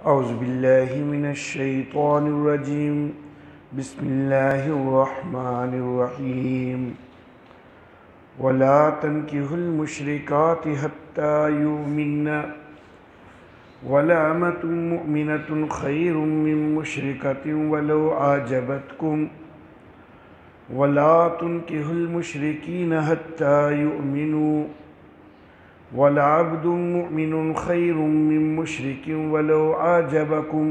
اعوذ باللہ من الشیطان الرجیم بسم اللہ الرحمن الرحیم ولا تنکحوا المشرکات حتی یؤمنن ولأمة مؤمنة خیر من مشرکۃ ولو اعجبتکم ولا تنکحوا المشرکین حتی یؤمنوا وَلَعَبْدٌ مُؤْمِنٌ خَيْرٌ مِّن مُّشْرِكٍ وَلَوْ أَعْجَبَكُمْ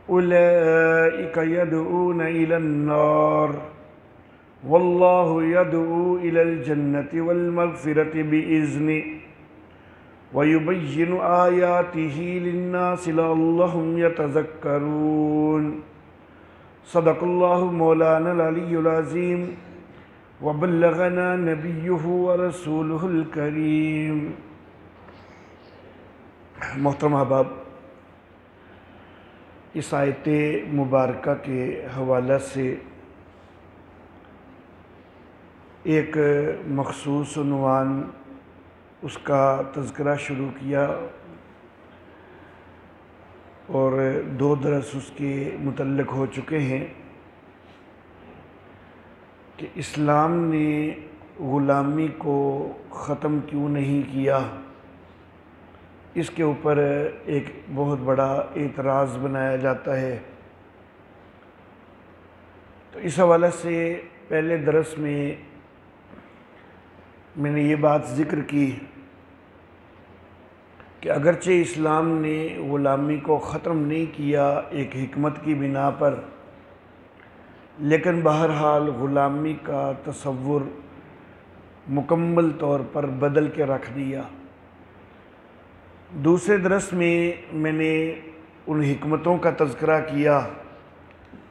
أُولَئِكَ يَدْعُونَ إِلَى النَّارِ وَاللَّهُ يَدْعُو إِلَى الْجَنَّةِ وَالْمَغْفِرَةِ بِإِذْنِهِ وَيُبَيِّنُ آيَاتِهِ لِلنَّاسِ لَعَلَّهُمْ يَتَذَكَّرُونَ صدق اللہ مولانا العلی العظیم وبلغنا نبیہ ورسولہ الکریم۔ محترم احباب، اس آیت مبارکہ کے حوالہ سے ایک مخصوص عنوان اس کا تذکرہ شروع کیا اور 2 درس اس کے متعلق ہو چکے ہیں کہ اسلام نے غلامی کو ختم کیوں نہیں کیا۔ اس کے اوپر ایک بہت بڑا اعتراض بنایا جاتا ہے۔ تو اس حوالے سے پہلے درس میں نے یہ بات ذکر کی کہ اگرچہ اسلام نے غلامی کو ختم نہیں کیا ایک حکمت کی بنا پر، لیکن بہرحال غلامی کا تصور مکمل طور پر بدل کے رکھ دیا۔ دوسرے درس میں نے ان حکمتوں کا تذکرہ کیا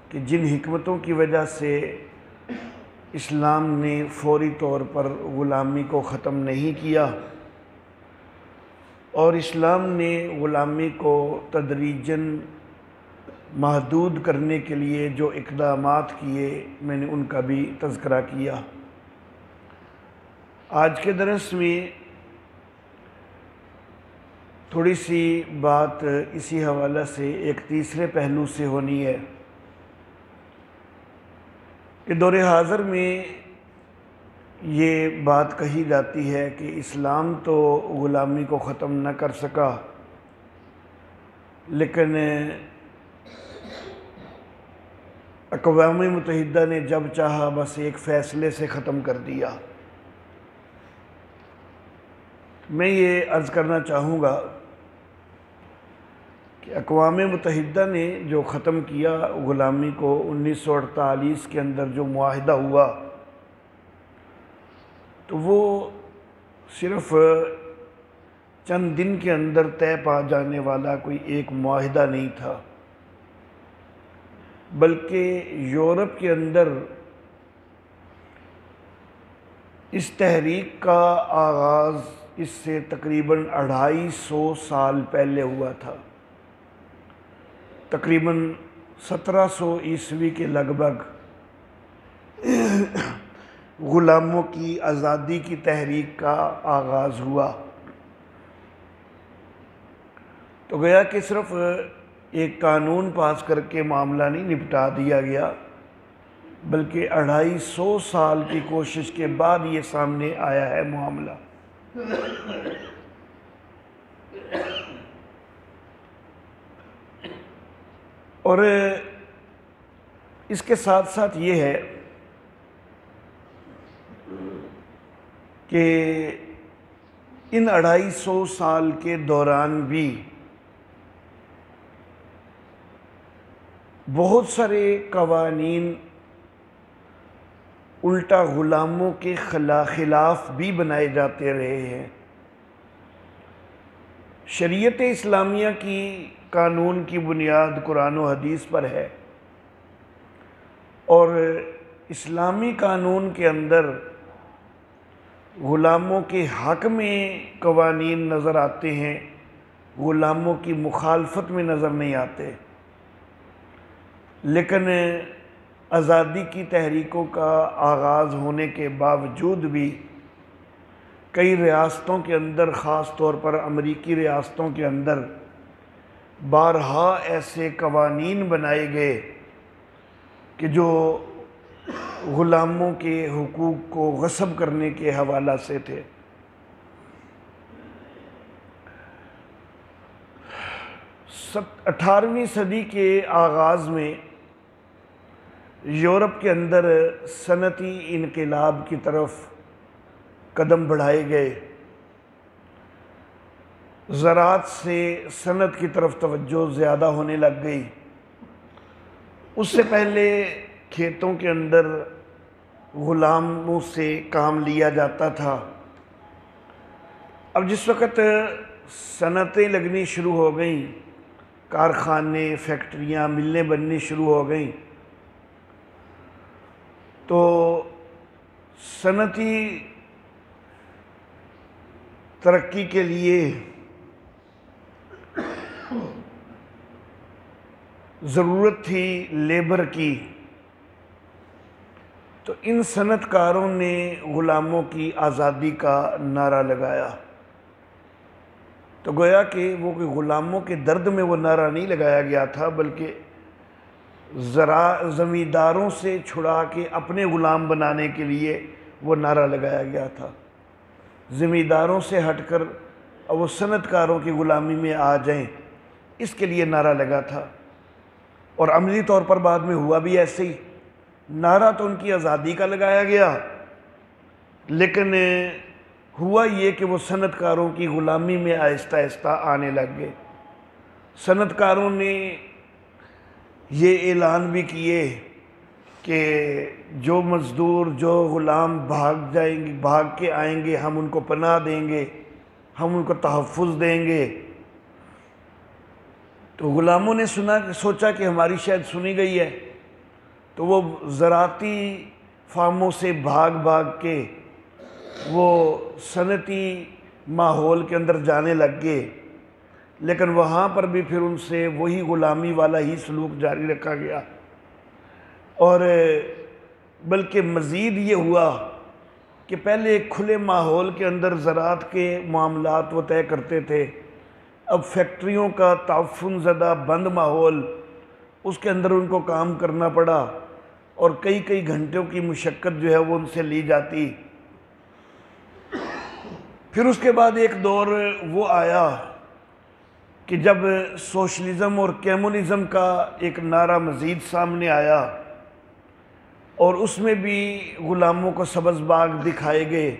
کہ جن حکمتوں کی وجہ سے اسلام نے فوری طور پر غلامی کو ختم نہیں کیا اور اسلام نے غلامی کو تدریجاً محدود کرنے کے لیے جو اقدامات کیے، میں نے ان کا بھی تذکرہ کیا۔ آج کے درس میں تھوڑی سی بات اسی حوالے سے ایک تیسرے پہلو سے ہونی ہے کہ دور حاضر میں یہ بات کہی جاتی ہے کہ اسلام تو غلامی کو ختم نہ کر سکا، لیکن اقوام متحدہ نے جب چاہا بس ایک فیصلے سے ختم کر دیا۔ میں یہ عرض کرنا چاہوں گا کہ اقوام متحدہ نے جو ختم کیا غلامی کو 1948 کے اندر جو معاہدہ ہوا، تو وہ صرف چند دن کے اندر طے پا جانے والا کوئی ایک معاہدہ نہیں تھا، بلکہ یورپ کے اندر اس تحریک کا آغاز اس سے تقریباً 250 سال پہلے ہوا تھا۔ تقریباً 1700 عیسوی کے لگ بھگ غلاموں کی آزادی کی تحریک کا آغاز ہوا۔ تو گویا کہ صرف ایک قانون پاس کر کے معاملہ نہیں نپٹا دیا گیا، بلکہ 250 سال کی کوشش کے بعد یہ سامنے آیا ہے معاملہ۔ اور اس کے ساتھ ساتھ یہ ہے کہ ان 250 سال کے دوران بھی بہت سارے قوانین الٹا غلاموں کے خلاف بھی بنائے جاتے رہے ہیں۔ شریعت اسلامیہ کی قانون کی بنیاد قرآن و حدیث پر ہے، اور اسلامی قانون کے اندر غلاموں کے حق میں قوانین نظر آتے ہیں، غلاموں کی مخالفت میں نظر نہیں آتے۔ لیکن آزادی کی تحریکوں کا آغاز ہونے کے باوجود بھی کئی ریاستوں کے اندر، خاص طور پر امریکی ریاستوں کے اندر بارہا ایسے قوانین بنائے گئے کہ جو غلاموں کے حقوق کو غصب کرنے کے حوالہ سے تھے۔ 18ویں صدی کے آغاز میں یورپ کے اندر صنعتی انقلاب کی طرف قدم بڑھائے گئے، زراعت سے صنعت کی طرف توجہ زیادہ ہونے لگ گئی۔ اس سے پہلے کھیتوں کے اندر غلاموں سے کام لیا جاتا تھا۔ اب جس وقت صنعتیں لگنی شروع ہو گئیں، کارخانے، فیکٹریاں، ملیں بننی شروع ہو گئیں، تو صنعتی ترقی کے لیے ضرورت تھی لیبر کی، تو ان صنعت کاروں نے غلاموں کی آزادی کا نعرہ لگایا۔ تو گویا کہ وہ غلاموں کے درد میں وہ نعرہ نہیں لگایا گیا تھا، بلکہ زمینداروں سے چھڑا کے اپنے غلام بنانے کے لیے وہ نعرہ لگایا گیا تھا۔ زمینداروں سے ہٹ کر وہ صنعت کاروں کی غلامی میں آ جائیں، اس کے لیے نعرہ لگا تھا۔ اور عملی طور پر بعد میں ہوا بھی ایسے ہی۔ نعرہ تو ان کی آزادی کا لگایا گیا، لیکن ہوا یہ کہ وہ صنعت کاروں کی غلامی میں آہستہ آہستہ آنے لگ گئے۔ صنعت کاروں نے یہ اعلان بھی کیے کہ جو مزدور، جو غلام بھاگ کے آئیں گے، ہم ان کو پناہ دیں گے، ہم ان کو تحفظ دیں گے۔ تو غلاموں نے سوچا کہ ہماری شاید سنی گئی ہے، تو وہ زراعتی فارموں سے بھاگ کے وہ صنعتی ماحول کے اندر جانے لگ گئے، لیکن وہاں پر بھی پھر ان سے وہی غلامی والا ہی سلوک جاری رکھا گیا۔ اور بلکہ مزید یہ ہوا کہ پہلے ایک کھلے ماحول کے اندر زراعت کے معاملات وہ طے کرتے تھے، اب فیکٹریوں کا تعفن زدہ بند ماحول، اس کے اندر ان کو کام کرنا پڑا، اور کئی گھنٹوں کی مشقت جو ہے وہ ان سے لی جاتی۔ پھر اس کے بعد ایک دور وہ آیا کہ جب سوشلزم اور کمیونزم کا ایک نعرہ مزید سامنے آیا، اور اس میں بھی غلاموں کو سبز باغ دکھائے گئے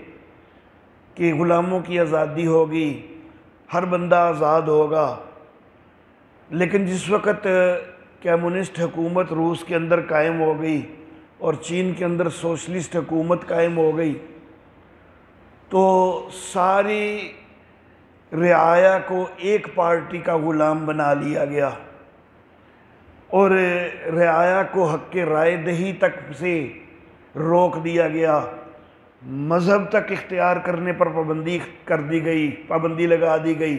کہ غلاموں کی آزادی ہوگی، ہر بندہ آزاد ہوگا۔ لیکن جس وقت کمیونسٹ حکومت روس کے اندر قائم ہو گئی اور چین کے اندر سوشلسٹ حکومت قائم ہو گئی، تو ساری رعایا کو ایک پارٹی کا غلام بنا لیا گیا، اور رعایا کو حق رائے دہی تک سے روک دیا گیا، مذہب تک اختیار کرنے پر پابندی لگا دی گئی۔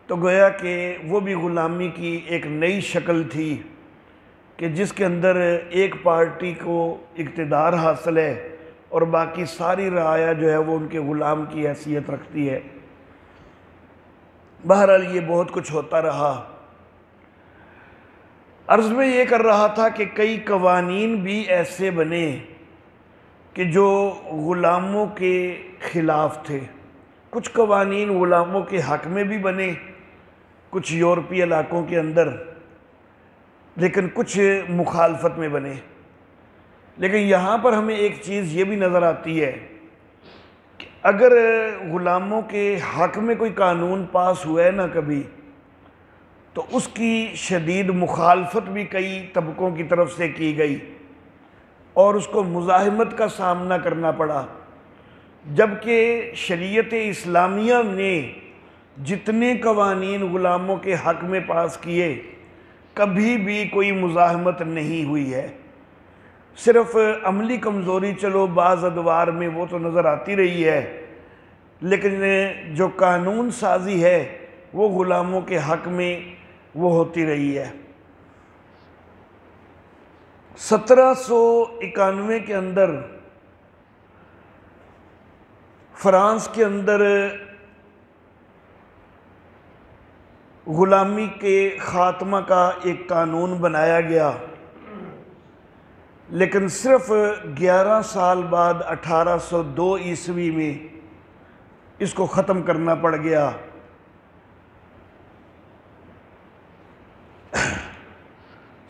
تو گویا کہ وہ بھی غلامی کی ایک نئی شکل تھی کہ جس کے اندر ایک پارٹی کو اقتدار حاصل ہے اور باقی ساری رعایا جو ہے وہ ان کے غلام کی حیثیت رکھتی ہے۔ بہرحال یہ بہت کچھ ہوتا رہا۔ عرض میں یہ کر رہا تھا کہ کئی قوانین بھی ایسے بنے کہ جو غلاموں کے خلاف تھے۔ کچھ قوانین غلاموں کے حق میں بھی بنے کچھ یورپی علاقوں کے اندر، لیکن کچھ مخالفت میں بنے۔ لیکن یہاں پر ہمیں ایک چیز یہ بھی نظر آتی ہے کہ اگر غلاموں کے حق میں کوئی قانون پاس ہوا ہے نا کبھی، تو اس کی شدید مخالفت بھی کئی طبقوں کی طرف سے کی گئی اور اس کو مزاحمت کا سامنا کرنا پڑا، جبکہ شریعت اسلامیہ نے جتنے قوانین غلاموں کے حق میں پاس کیے کبھی بھی کوئی مزاحمت نہیں ہوئی ہے۔ صرف عملی کمزوری چلو بعض ادوار میں وہ تو نظر آتی رہی ہے، لیکن جو قانون سازی ہے وہ غلاموں کے حق میں وہ ہوتی رہی ہے۔ 1791 کے اندر فرانس کے اندر غلامی کے خاتمہ کا ایک قانون بنایا گیا، لیکن صرف 11 سال بعد 1802 عیسوی میں اس کو ختم کرنا پڑ گیا۔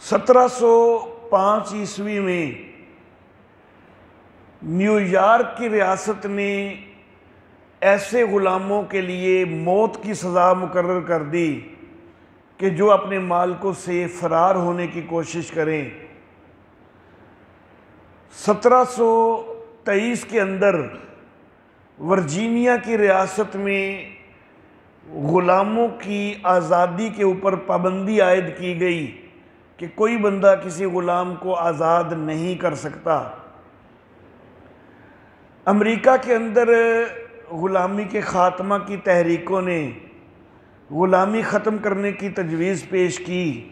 1705 عیسوی میں نیو یارک کی ریاست نے ایسے غلاموں کے لیے موت کی سزا مقرر کر دی کہ جو اپنے مالکوں سے فرار ہونے کی کوشش کریں۔ 1723 کے اندر ورجینیا کی ریاست میں غلاموں کی آزادی کے اوپر پابندی عائد کی گئی کہ کوئی بندہ کسی غلام کو آزاد نہیں کر سکتا۔ امریکہ کے اندر غلامی کے خاتمہ کی تحریکوں نے غلامی ختم کرنے کی تجویز پیش کی،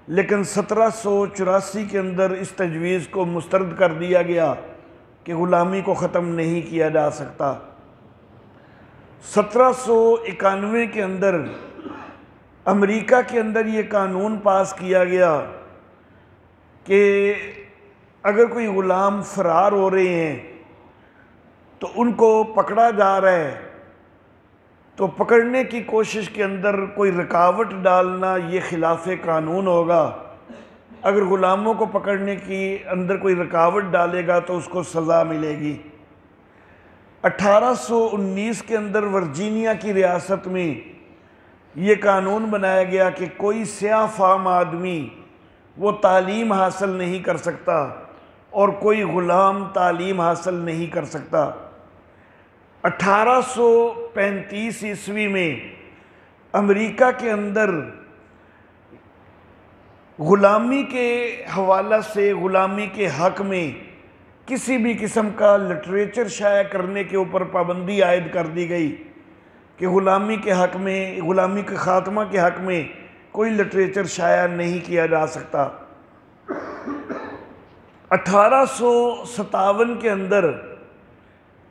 لیکن 1784 کے اندر اس تجویز کو مسترد کر دیا گیا کہ غلامی کو ختم نہیں کیا جا سکتا۔ 1791 کے اندر امریکہ کے اندر یہ قانون پاس کیا گیا کہ اگر کوئی غلام فرار ہو رہے ہیں تو ان کو پکڑا جا رہا ہے، تو پکڑنے کی کوشش کے اندر کوئی رکاوٹ ڈالنا یہ خلاف قانون ہوگا۔ اگر غلاموں کو پکڑنے کی اندر کوئی رکاوٹ ڈالے گا تو اس کو سزا ملے گی۔ 1819 کے اندر ورجینیا کی ریاست میں یہ قانون بنایا گیا کہ کوئی سیاہ فام آدمی وہ تعلیم حاصل نہیں کر سکتا اور کوئی غلام تعلیم حاصل نہیں کر سکتا۔ 1835 عیسوی میں امریکہ کے اندر غلامی کے حوالہ سے غلامی کے حق میں کسی بھی قسم کا لٹریچر شائع کرنے کے اوپر پابندی عائد کر دی گئی کہ غلامی کے حق میں، غلامی کے خاتمہ کے حق میں کوئی لٹریچر شائع نہیں کیا جا سکتا۔ 1857 کے اندر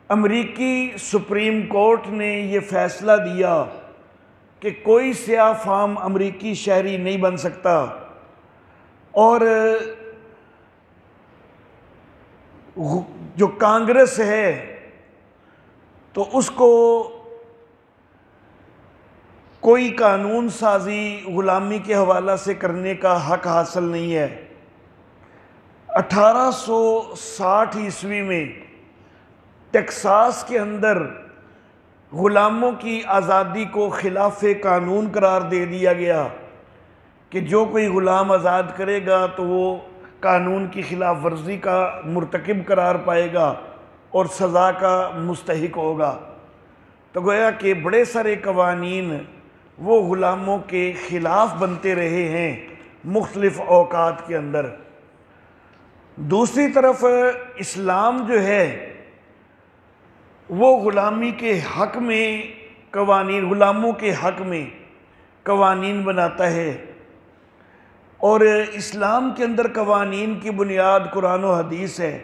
امریکی سپریم کورٹ نے یہ فیصلہ دیا کہ کوئی سیاہ فام امریکی شہری نہیں بن سکتا، اور جو کانگریس ہے تو اس کو کوئی قانون سازی غلامی کے حوالہ سے کرنے کا حق حاصل نہیں ہے۔ 1860 عیسوی میں ٹیکساس کے اندر غلاموں کی آزادی کو خلاف قانون قرار دے دیا گیا کہ جو کوئی غلام آزاد کرے گا تو وہ قانون کی خلاف ورزی کا مرتکب قرار پائے گا اور سزا کا مستحق ہوگا۔ تو گویا کہ بڑے سارے قوانین وہ غلاموں کے خلاف بنتے رہے ہیں مختلف اوقات کے اندر۔ دوسری طرف اسلام جو ہے وہ غلامی کے حق میں قوانین، غلاموں کے حق میں قوانین بناتا ہے، اور اسلام کے اندر قوانین کی بنیاد قرآن و حدیث ہے۔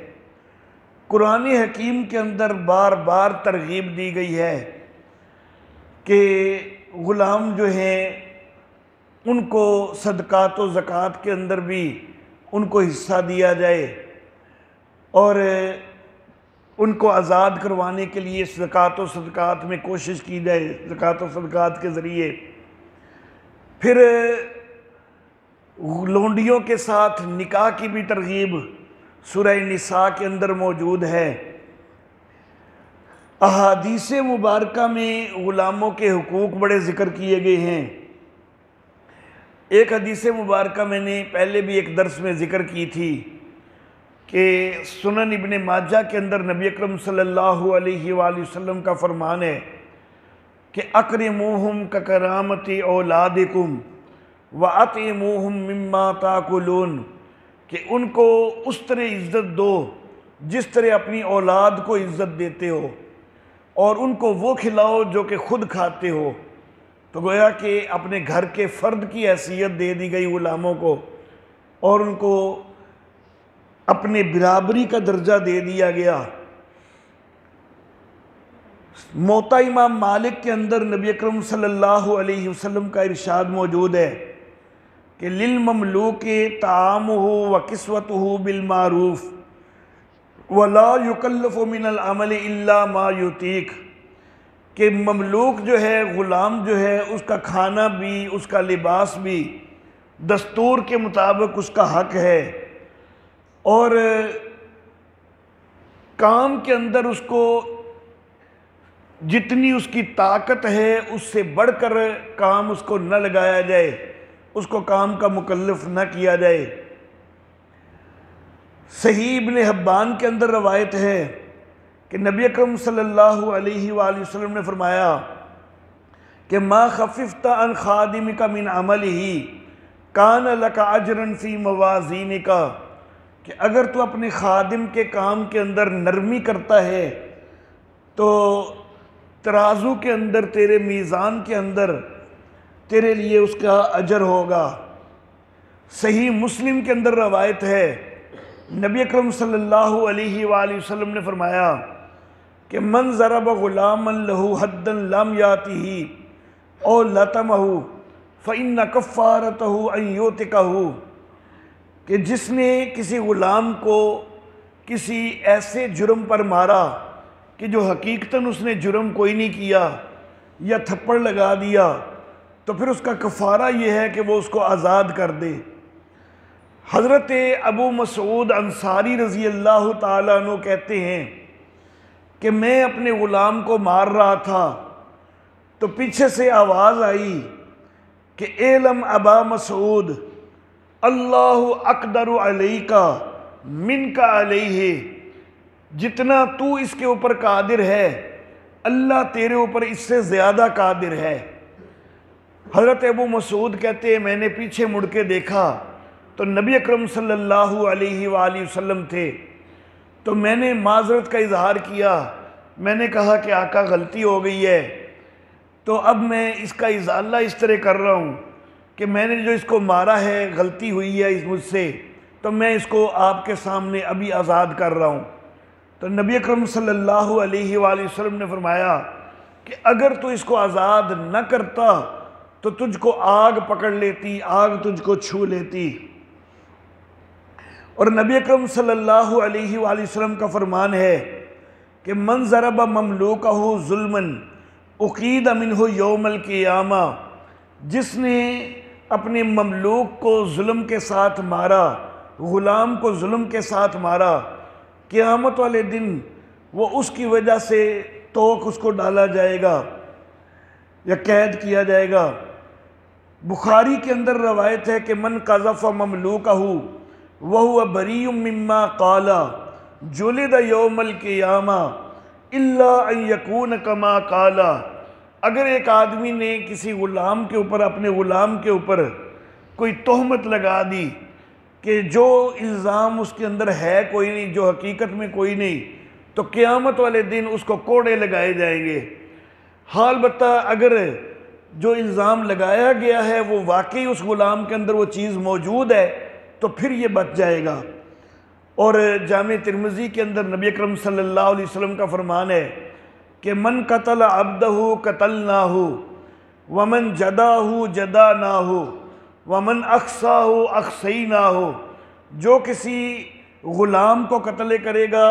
قرآن حکیم کے اندر بار بار ترغیب دی گئی ہے کہ غلام جو ہیں ان کو صدقات و زکوٰۃ کے اندر بھی ان کو حصہ دیا جائے، اور ان کو آزاد کروانے کے لیے زکوٰۃ و صدقات میں کوشش کی جائے، زکوٰۃ و صدقات کے ذریعے۔ پھر لونڈیوں کے ساتھ نکاح کی بھی ترغیب سورہ نساء کے اندر موجود ہے۔ احادیث مبارکہ میں غلاموں کے حقوق بڑے ذکر کیے گئے ہیں۔ ایک حدیث مبارکہ میں نے پہلے بھی ایک درس میں ذکر کی تھی کہ سنن ابن ماجہ کے اندر نبی اکرم صلی اللہ علیہ وآلہ وسلم کا فرمان ہے کہ اکرموہم ککرامت اولادکم وَأَطْعِمُوهُم مِّمَّا تَأْكُلُونَ، کہ ان کو اس طرح عزت دو جس طرح اپنی اولاد کو عزت دیتے ہو، اور ان کو وہ کھلاؤ جو کہ خود کھاتے ہو۔ تو گویا کہ اپنے گھر کے فرد کی حیثیت دے دی گئی غلاموں کو، اور ان کو اپنے برابری کا درجہ دے دیا گیا۔ موطا امام مالک کے اندر نبی اکرم صلی اللہ علیہ وسلم کا ارشاد موجود ہے کہ للمملوک طعامہ وکسوتہ بالمعروف ولا یکلف من العمل الا ما یطیق، کہ مملوک جو ہے، غلام جو ہے، اس کا کھانا بھی، اس کا لباس بھی دستور کے مطابق اس کا حق ہے، اور کام کے اندر اس کو جتنی اس کی طاقت ہے اس سے بڑھ کر کام اس کو نہ لگایا جائے، اس کو کام کا مکلف نہ کیا جائے۔ صحیح ابن حبان کے اندر روایت ہے کہ نبی اکرم صلی اللہ علیہ وآلہ وسلم نے فرمایا کہ ما خففت عن خادمک من عملہ کان لک اجرا فی موازینک، کہ اگر تو اپنے خادم کے کام کے اندر نرمی کرتا ہے تو ترازو کے اندر، تیرے میزان کے اندر تیرے لیے اس کا اجر ہوگا۔ صحیح مسلم کے اندر روایت ہے، نبی اکرم صلی اللہ علیہ وآلہ وسلم نے فرمایا کہ من ضرب غلاما لہ حدا لم یاتہ او لطمہ فإن کفارتہ ان یعتقہ، کہ جس نے کسی غلام کو کسی ایسے جرم پر مارا کہ جو حقیقتاً اس نے جرم کوئی نہیں کیا، یا تھپڑ لگا دیا، تو پھر اس کا کفارہ یہ ہے کہ وہ اس کو آزاد کر دے۔ حضرت ابو مسعود انصاری رضی اللہ تعالیٰ عنہ کہتے ہیں کہ میں اپنے غلام کو مار رہا تھا تو پیچھے سے آواز آئی کہ اعلم ابا مسعود اللہ اقدر علیک منک علیہ، جتنا تو اس کے اوپر قادر ہے اللہ تیرے اوپر اس سے زیادہ قادر ہے۔ حضرت ابو مسعود کہتے ہیں میں نے پیچھے مڑ کے دیکھا تو نبی اکرم صلی اللہ علیہ وآلہ وسلم تھے، تو میں نے معذرت کا اظہار کیا، میں نے کہا کہ آقا غلطی ہو گئی ہے، تو اب میں اس کا ازالہ اس طرح کر رہا ہوں کہ میں نے جو اس کو مارا ہے غلطی ہوئی ہے مجھ سے، تو میں اس کو آپ کے سامنے ابھی آزاد کر رہا ہوں۔ تو نبی اکرم صلی اللہ علیہ وآلہ وسلم نے فرمایا کہ اگر تو اس کو آزاد نہ کرتا تو تجھ کو آگ پکڑ لیتی، آگ تجھ کو چھو لیتی۔ اور نبی اکرم صلی اللہ علیہ وآلہ وسلم کا فرمان ہے کہ من ضرب مملوکہ ظلما اقید منہ یوم القیامہ، جس نے اپنے مملوک کو ظلم کے ساتھ مارا، غلام کو ظلم کے ساتھ مارا، قیامت والے دن وہ اس کی وجہ سے توق اس کو ڈالا جائے گا یا قید کیا جائے گا۔ بخاری کے اندر روایت ہے کہ من قذف مملوکہ وہو بریء مما قال جلد یوم القیامہ الا ان یکون کما قال، اگر ایک آدمی نے کسی غلام کے اوپر، اپنے غلام کے اوپر کوئی تہمت لگا دی کہ جو الزام اس کے اندر ہے کوئی نہیں، جو حقیقت میں کوئی نہیں، تو قیامت والے دن اس کو کوڑے لگائے جائیں گے۔ حال بتا اگر جو الزام لگایا گیا ہے وہ واقعی اس غلام کے اندر وہ چیز موجود ہے تو پھر یہ بچ جائے گا۔ اور جامع ترمذی کے اندر نبی اکرم صلی اللہ علیہ وسلم کا فرمان ہے کہ من قتل عبدہ قتلناہ ومن جداہ جداناہ ومن اخصاہ اخصیناہ، جو کسی غلام کو قتل کرے گا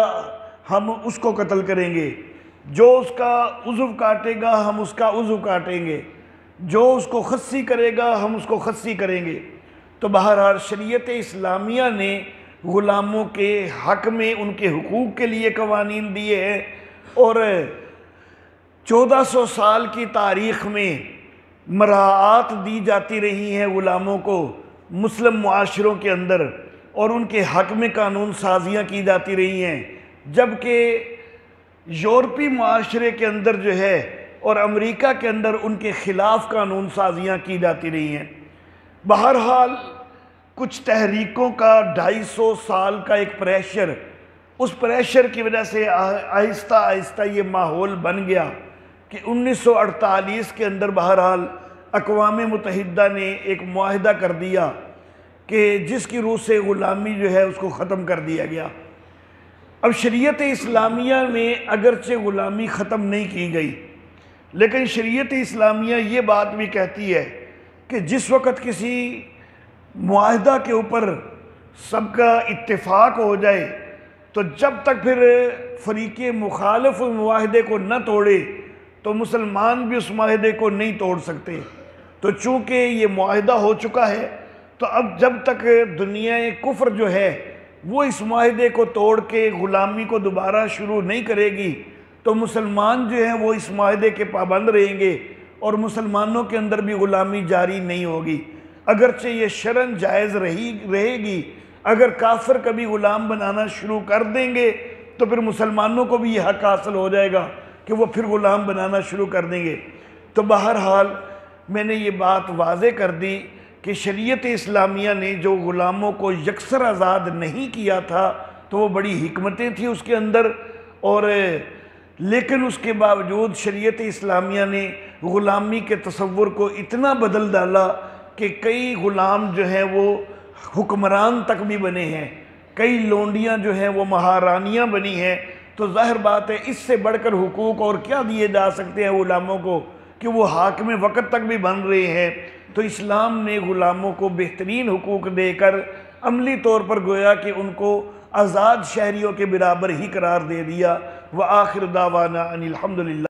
ہم اس کو قتل کریں گے، جو اس کا عضو کاٹے گا ہم اس کا عضو کاٹیں گے، جو اس کو خصی کرے گا ہم اس کو خصی کریں گے۔ تو بہرحال شریعت اسلامیہ نے غلاموں کے حق میں ان کے حقوق کے لیے قوانین دیے ہیں، اور 1400 سال کی تاریخ میں مراعات دی جاتی رہی ہیں غلاموں کو مسلم معاشروں کے اندر، اور ان کے حق میں قانون سازیاں کی جاتی رہی ہیں، جبکہ یورپی معاشرے کے اندر جو ہے اور امریکہ کے اندر ان کے خلاف قانون سازیاں کی جاتی رہی ہیں۔ بہرحال کچھ تحریکوں کا 250 سال کا ایک پریشر، اس پریشر کی وجہ سے آہستہ آہستہ یہ ماحول بن گیا کہ 1948 کے اندر بہرحال اقوام متحدہ نے ایک معاہدہ کر دیا کہ جس کی روح سے غلامی جو ہے اس کو ختم کر دیا گیا۔ اب شریعت اسلامیہ میں اگرچہ غلامی ختم نہیں کی گئی، لیکن شریعت اسلامیہ یہ بات بھی کہتی ہے کہ جس وقت کسی معاہدہ کے اوپر سب کا اتفاق ہو جائے تو جب تک پھر فریق مخالف معاہدے کو نہ توڑے تو مسلمان بھی اس معاہدے کو نہیں توڑ سکتے۔ تو چونکہ یہ معاہدہ ہو چکا ہے تو اب جب تک دنیا کفر جو ہے وہ اس معاہدے کو توڑ کے غلامی کو دوبارہ شروع نہیں کرے گی تو مسلمان جو ہیں وہ اس معاہدے کے پابند رہیں گے اور مسلمانوں کے اندر بھی غلامی جاری نہیں ہوگی۔ اگرچہ یہ شرعاً جائز رہے گی، اگر کافر کبھی غلام بنانا شروع کر دیں گے تو پھر مسلمانوں کو بھی یہ حق حاصل ہو جائے گا کہ وہ پھر غلام بنانا شروع کر دیں گے۔ تو بہرحال میں نے یہ بات واضح کر دی کہ شریعت اسلامیہ نے جو غلاموں کو یکسر آزاد نہیں کیا تھا تو وہ بڑی حکمتیں تھیں اس کے اندر، اور لیکن اس کے باوجود شریعت اسلامیہ نے غلامی کے تصور کو اتنا بدل ڈالا کہ کئی غلام جو ہیں وہ حکمران تک بھی بنے ہیں، کئی لونڈیاں جو ہیں وہ مہارانیاں بنی ہیں۔ تو ظاہر بات ہے اس سے بڑھ کر حقوق اور کیا دیے جا سکتے ہیں غلاموں کو کہ وہ حاکم وقت تک بھی بن رہے ہیں۔ تو اسلام نے غلاموں کو بہترین حقوق دے کر عملی طور پر گویا کہ ان کو آزاد شہریوں کے برابر ہی قرار دے دیا۔ وآخر دعوانا ان الحمدللہ۔